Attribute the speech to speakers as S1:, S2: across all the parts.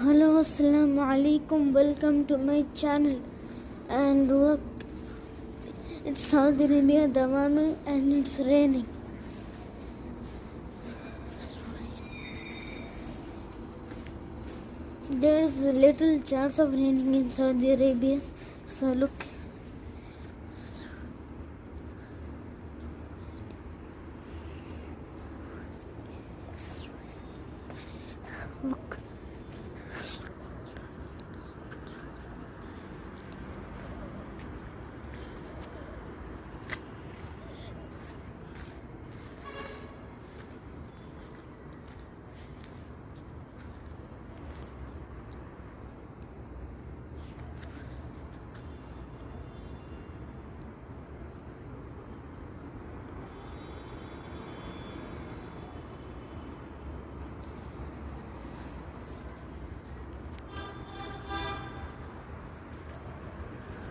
S1: Hello, assalamu alaikum. Welcome to my channel. And look, it's Saudi Arabia, Dammam, and it's raining. There's a little chance of raining in Saudi Arabia. So look. Look.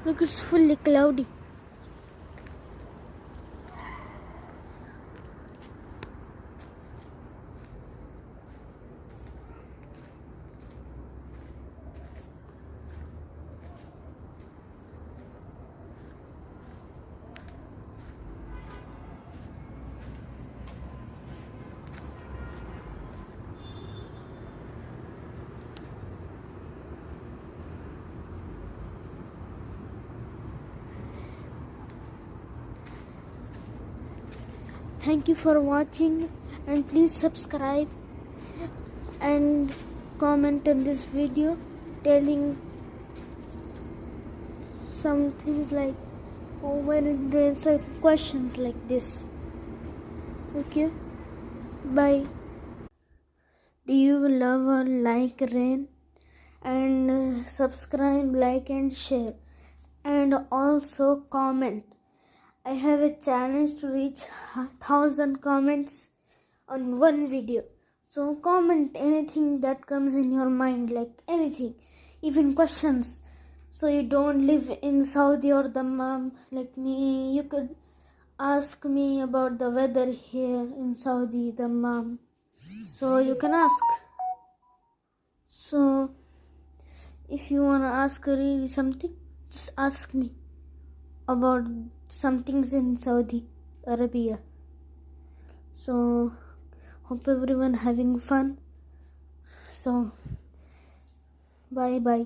S1: Look, it's fully cloudy. Thank you for watching, and please subscribe and comment on this video telling some things like when it rains, questions like this. Okay, bye. Do you love or like rain? And subscribe, like and share, and also comment. I have a challenge to reach 1,000 comments on one video. So comment anything that comes in your mind, like anything, even questions. So you don't live in Saudi or Dammam like me. You could ask me about the weather here in Saudi, Dammam. So you can ask. So if you wanna ask really something, just ask me about some things in Saudi Arabia. So hope everyone having fun. So bye bye.